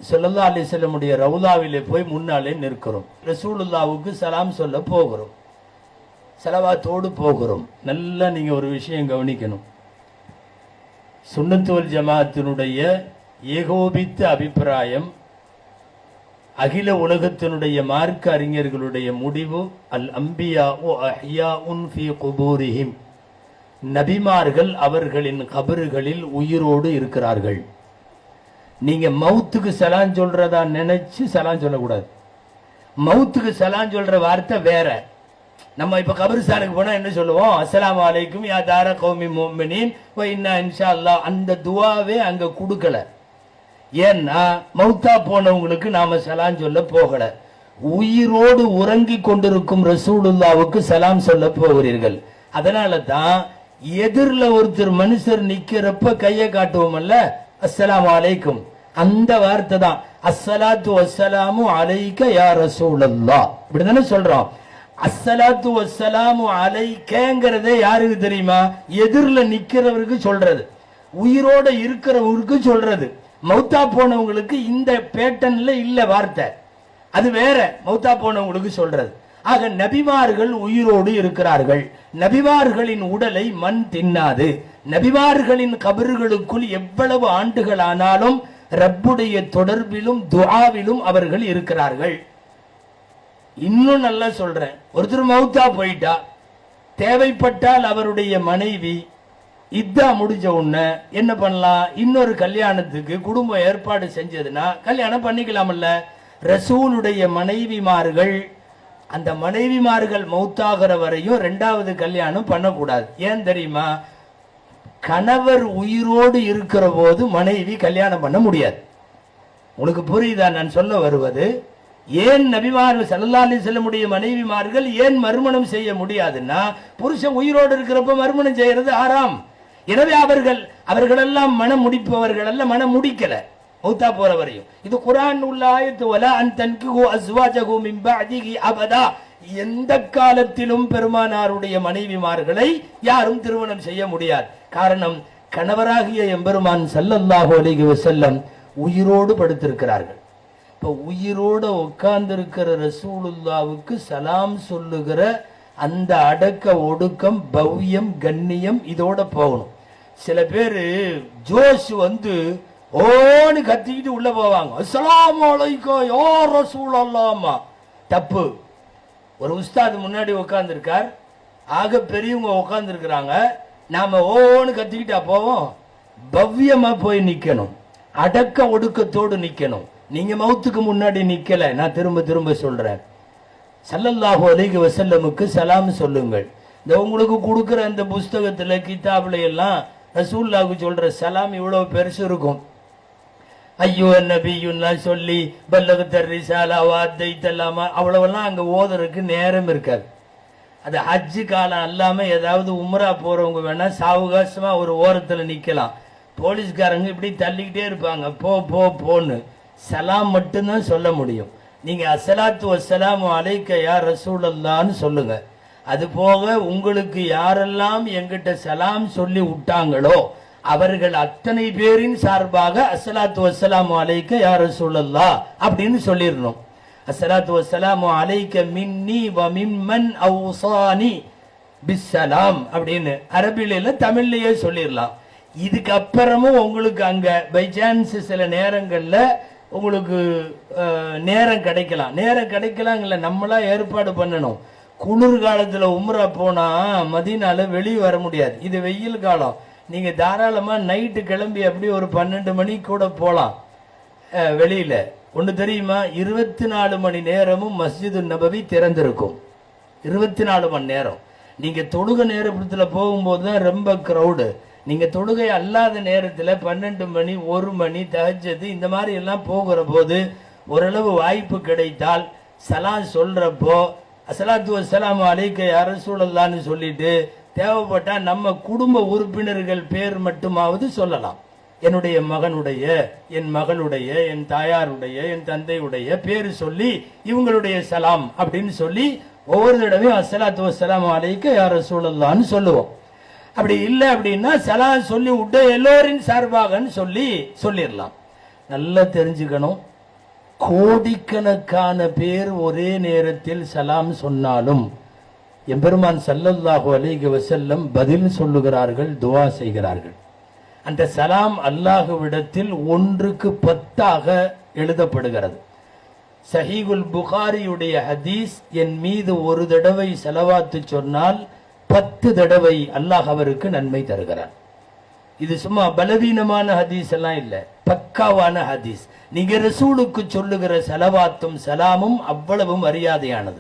ஸல்லல்லாஹு அலைஹி வஸல்லம் உடைய ரவுலாவிலே போய் முன்னாலே நிற்கிறோம். ரசூலுல்லாவுக்கு சலாம் சொல்ல போகிறோம், ஸலவாத்தோடு போகிறோம். நல்லா நீங்க ஒரு விஷயம் கவனிக்கணும். சுன்னத் வல் ஜமாஅத்தினுடைய ஏகோபித்த அபிப்பிராயம், அகில உலகத்தினுடைய மார்க்க அறிஞர்களுடைய முடிவு, அல் அம்பியாஉ அஹ்யாஉன் ஃபீ குபூரிஹிம், நபிமார்கள் அவர்களின் கபறுகளில் உயிரோடு இருக்கிறார்கள். நீங்க மவுத்துக்கு சலான் சொல்றதா நினைச்சு சலான் சொல்லக்கூடாது. மவுத்துக்கு சலான் சொல்ற வார்த்தை வேற. நம்ம இப்ப கபரிஸ்தானுக்கு போனா என்ன சொல்லுவோம்? அஸ்ஸலாமு அலைக்கும் யா தார கௌமி முஃமினீன் வ இன்னா இன்ஷா அல்லாஹ். அந்த துஆவே அங்க கொடுக்கல. ஏன்னா மௌத்தா போனவங்களுக்கு நாம சலாம் சொல்ல போகல. உயிரோடு உறங்கி கொண்டிருக்கும் ரசூலுல்லாவுக்கு சலாம் சொல்ல போகிறீர்கள். அதனால தான் எதிரில ஒருத்தர் மனுஷர் நிக்கிறப்ப கையை காட்டுவோம்ல, அஸ்ஸலாமு அலைக்கும், அந்த வார்த்தை தான் அஸ்ஸலாத்து வஸ்ஸலாமு அலைக்க யா ரசூலல்லாஹ். இப்படிதானே சொல்றோம். அஸ்ஸலாத்து வஸ்ஸலாமு அலைக்கங்கிறதே யாருக்கு தெரியுமா? எதிரில நிக்கிறவருக்கு சொல்றது, உயிரோட இருக்கிறவருக்கு சொல்றது. மௌத்தா போனவங்களுக்கு இந்த பேட்டன்ல இல்ல வார்த்தை, அது வேற. மௌத்தா போனவங்களுக்கு சொல்றது. ஆக நபிமார்கள் உயிரோடு இருக்கிறார்கள். நபிமார்களின் உடலை மண் தின்னாது. நபிமார்களின் கபர்களுக்குள் எவ்வளவு ஆண்டுகள் ஆனாலும் ரப்புடைய தொடர்பிலும் துஆவிலும் அவர்கள் இருக்கிறார்கள். இன்னும் நல்லா சொல்றேன், ஒருத்தர் மௌத்தா போயிட்டா, தேவைப்பட்டால் அவருடைய மனைவி இதா முடிஞ்ச உடனே என்ன பண்ணலாம்? இன்னொரு கல்யாணத்துக்கு குடும்பம் ஏற்பாடு செஞ்சதுன்னா கல்யாணம் பண்ணிக்கலாம்ல. ரசூலுடைய மனைவிமார்கள், அந்த மனைவிமார்கள் மௌத்தாகிற வரையும் ரெண்டாவது கல்யாணம் பண்ணக்கூடாது. ஏன் தெரியுமா? கணவர் உயிரோடு இருக்கிற போது மனைவி கல்யாணம் பண்ண முடியாது. உங்களுக்கு புரியுதா நான் சொல்ல வருவது? ஏன் நபிமார்கள் ஸல்லல்லாஹு அலைஹி வஸல்லம் உடைய மனைவிமார்கள் ஏன் மறுமணம் செய்ய முடியாதுன்னா, புருஷன் உயிரோடு இருக்கிறப்ப மறுமணம் செய்யறது ஆறாம். எனவே அவர்களெல்லாம் மனம் முடிப்பவர்கள் அல்ல, மனம் முடிக்கல மௌத்தா போற வரையும். இது குர்ஆன் உள்ள ஆயத்து, வலா அன் தன்கிஹு அஸ்வாஜஹு மின் பஅதிஹி அபதா. எந்த காலத்திலும் பெருமானாருடைய மனைவிமார்களை யாரும் திருமணம் செய்ய முடியாது. காரணம், கணவராகிய எம்பெருமான் ஸல்லல்லாஹு அலைஹி வஸல்லம் உயிரோடு படுத்திருக்கிறார்கள். இப்ப உயிரோட உட்கார்ந்திருக்கிற ரசூலுல்லாவுக்கு சலாம் சொல்லுகிற அந்த அடக்க ஒடுக்கம், பவ்யம், கண்ணியம் இதோட போகணும். சில பேரு ஜோஷ் வந்து ஓன்னு கத்திக்கிட்டு உள்ள போவாங்க, அஸ்ஸலாமு அலைக்கும் யா ரசூலல்லாஹ். தப்பு. ஒரு உஸ்தாது முன்னாடி உட்கார்ந்துருக்கார், ஆக பெரியவங்க உட்கார்ந்துருக்கிறாங்க, நாம ஓன்னு கத்திக்கிட்டா போவோம்? பவ்யமா போய் நிக்கணும், அடக்க ஒடுக்கத்தோடு நிக்கணும். நீங்க மௌத்துக்கு முன்னாடி நிக்கல. நான் திரும்ப திரும்ப சொல்றேன், ஸல்லல்லாஹு அலைஹி வஸல்லமுக்கு சலாம் சொல்லுங்கள். இந்த உங்களுக்கு கொடுக்கிற அந்த புஸ்தகத்துல கிதாபுல எல்லாம் ரசூலுல்லாஹ்வுக்கு சொல்ற சலாம் இவ்வளவு பெருசு இருக்கும். ஐயோ நபியுன்னா சொல்லி பல்லகத்த ரிசாலா வாத்தைத்தல்லாமா அவ்வளவெல்லாம் அங்க ஓதுறதுக்கு நேரம் இருக்காது. அது ஹஜ்ஜு காலம் அல்லாம ஏதாவது உம்ரா போறவங்க வேணா சாவகாசமா ஒரு ஓரத்துல நிக்கலாம். போலீஸ்காரங்க இப்படி தள்ளிக்கிட்டே இருப்பாங்க, போ போ போன்னு. சலாம் மட்டும்தான் சொல்ல முடியும். நீங்க அஸ்ஸலாத்து வஸ்ஸலாமு அலைக்க யா ரசூலல்லாஹ்னு சொல்லுங்க. அது போக உங்களுக்கு யாரெல்லாம் எங்கிட்ட சலாம் சொல்லி விட்டாங்களோ அவர்கள் அத்தனை பேரின் சார்பாக அஸ்ஸலாத்து வஸ்ஸலாமு அலைக்க யா ரசூலல்லாஹ் அப்படின்னு சொல்லிடணும். அஸ்ஸலாத்து வஸ்ஸலாமு அலைக்க மின்னி வ மிம்மன் அவ்ஸானி பிஸ்ஸலாம் அப்படின்னு அரபில தமிழ்லயே சொல்லிடலாம். இதுக்கு அப்புறமும் உங்களுக்கு அங்க பை சான்ஸ் சில நேரங்கள்ல உங்களுக்கு நேரம் கிடைக்கலாம். நேரம் கிடைக்கலாங்கல்ல, நம்மளா ஏற்பாடு பண்ணணும். குளிர்காலத்துல உம்ரா போனா மதீனால வெளியே வர முடியாது. இது வெயில் காலம். நீங்க தாராளமா நைட்டு கிளம்பி அப்படி ஒரு 12 மணி கூட போலாம் வெளியில. ஒண்ணு தெரியுமா? 24 மணி நேரமும் மஸ்ஜிது நபவி திறந்திருக்கும். 24 மணி நேரம். நீங்க தொழுக நேரத்துல போகும்போது தான் ரொம்ப கிரௌடு. நீங்க தொழுகை அல்லாத நேரத்துல 12 மணி 1 மணி தஹஜ்ஜத் இந்த மாதிரி எல்லாம் போகிற போது ஓரளவு வாய்ப்பு கிடைத்தால் சலாம் சொல்றப்போ அஸ்ஸலாத்து வஸ்ஸலாமு அலைக்க யா ரசூலல்லாஹ்னு சொல்லிட்டு தேவைப்பட்டா நம்ம குடும்ப உறுப்பினர்கள் பேர் மட்டுமாவது சொல்லலாம். என்னுடைய மகனுடைய, என் மகளுடைய, என் தாயாருடைய, என் தந்தையுடைய பேரு சொல்லி இவங்களுடைய சலாம் அப்படின்னு சொல்லி ஒவ்வொரு தடவையும் அஸ்ஸலாத்து வஸ்ஸலாமு அலைக்க யா ரசூலல்லாஹ்னு சொல்லுவோம். அப்படி இல்லை அப்படின்னா சலாம் சொல்லி விட்டு எல்லோரின் சார்பாகன்னு சொல்லிடலாம். நல்லா தெரிஞ்சுக்கணும். கோடிக்கணக்கான பேர் ஒரே நேரத்தில் சலாம் சொன்னாலும் எம்பெருமான் ஸல்லல்லாஹு அலைஹி வஸல்லம் பதில் சொல்லுகிறார்கள், துஆ செய்கிறார்கள். அந்த சலாம் அல்லாஹ்விடத்தில் 1க்கு 10ஆக எழுதப்படுகிறது. சஹீஹுல் புகாரியுடைய ஹதீஸ், என் மீது ஒரு தடவை ஸலவாத்து சொன்னால் 10 தடவை அல்லாஹ் அவருக்கு நன்மை தருகிறார். இது சும்மா பலவீனமான ஹதீஸ் எல்லாம் இல்ல, பக்காவான ஹதீஸ். நீங்க ரசூலுக்கு சொல்லுகிற ஸலவாத்தும் சலாமும் அவ்வளவு மரியாதையானது.